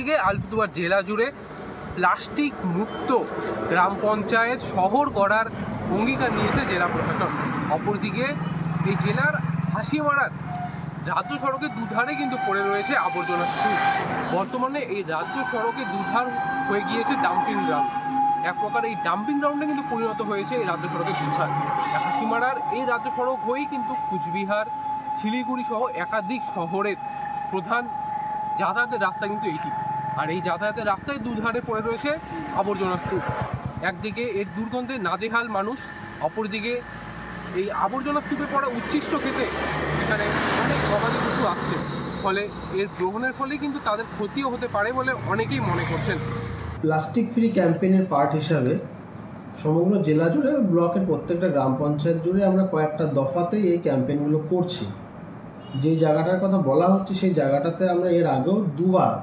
একদিকে আলিপুরদুয়ার জেলা জুড়ে প্লাস্টিক মুক্ত গ্রাম পঞ্চায়েত শহর করার অঙ্গীকার নিয়েছে জেলা প্রশাসন, অপরদিকে এই জেলার হাসিমারার রাজ্য সড়কের দুধারে কিন্তু পড়ে রয়েছে আবর্জনা স্তূপ। বর্তমানে এই রাজ্য সড়কে দুধার হয়ে গিয়েছে ডাম্পিং গ্রাউন্ড। এক প্রকার এই ডাম্পিং গ্রাউন্ডে কিন্তু পরিণত হয়েছে এই রাজ্য সড়কের দুধার। হাসিমারার এই রাজ্য সড়ক হয়েই কিন্তু কুচবিহার, শিলিগুড়ি সহ একাধিক শহরের প্রধান যাতায়াতের রাস্তা কিন্তু এইটি। আর এই যাতায়াতের রাস্তায় দুধারে পড়ে রয়েছে আবর্জনা স্তূপ। একদিকে এর দুর্গন্ধে নাজেহাল মানুষ, অপরদিকে এই আবর্জনা স্তূপে পড়া উচ্ছিষ্ট খেতে এখানে অনেক গবাদি পশু আসছে, ফলে এর গ্রহণের ফলে কিন্তু তাদের ক্ষতিও হতে পারে বলে অনেকেই মনে করছেন। প্লাস্টিক ফ্রি ক্যাম্পেইনের পার্ট হিসাবে সমগ্র জেলা জুড়ে ব্লকের প্রত্যেকটা গ্রাম পঞ্চায়েত জুড়ে আমরা কয়েকটা দফাতেই এই ক্যাম্পেইনগুলো করছি। যে জায়গাটার কথা বলা হচ্ছে সেই জায়গাটাতে আমরা এর আগেও দুবার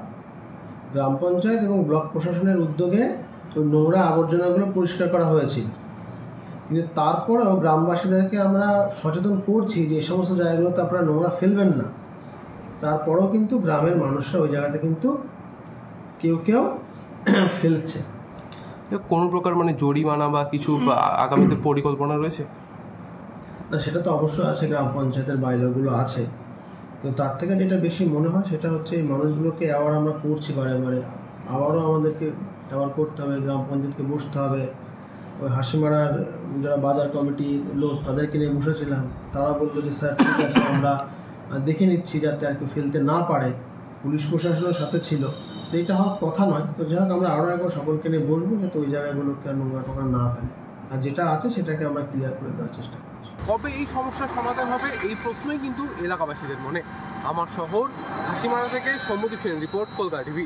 গ্রাম পঞ্চায়েত এবং ব্লক প্রশাসনের উদ্যোগে ওই নোংরা আবর্জনাগুলো পরিষ্কার করা হয়েছিল। কিন্তু তারপরেও গ্রামবাসীদেরকে আমরা সচেতন করছি যে এই সমস্ত জায়গাগুলোতে আপনারা নোংরা ফেলবেন না। তারপরেও কিন্তু গ্রামের মানুষরা ওই জায়গাতে কিন্তু কেউ কেউ ফেলছে। কোনো প্রকার মানে জরিমানা বা কিছু আগামীতে পরিকল্পনা রয়েছে? না, সেটা তো অবশ্যই আছে, গ্রাম পঞ্চায়েতের বাইলগুলো আছে। কিন্তু তার থেকে যেটা বেশি মনে হয় সেটা হচ্ছে এই মানুষগুলোকে অ্যাওয়ার আমরা করছি বারে বারে, আবারও আমাদেরকে অ্যাওয়ার করতে হবে, গ্রাম পঞ্চায়েতকে বসতে হবে। ওই হাসিমারার যারা বাজার কমিটির লোক তাদেরকে নিয়ে বসেছিলাম, তারা বলতো যে স্যার ঠিক আছে আমরা দেখে নিচ্ছি যাতে আর কি ফেলতে না পারে, পুলিশ প্রশাসনের সাথে ছিল। তো এটা হওয়ার কথা নয়। তো যাই হোক, আমরা আরও একবার সকলকে নিয়ে বসবো যাতে ওই জায়গাগুলোকে আর নোংরা টোংরা না ফেলে, আর যেটা আছে সেটাকে আমরা ক্লিয়ার করে দেওয়ার চেষ্টা করছি। কবে এই সমস্যার সমাধান হবে এই প্রশ্নই কিন্তু এলাকাবাসীদের মনে। আমার শহর হাসিমারা থেকে সৌম্যদীপ সেন রিপোর্ট, কলকাতা টিভি।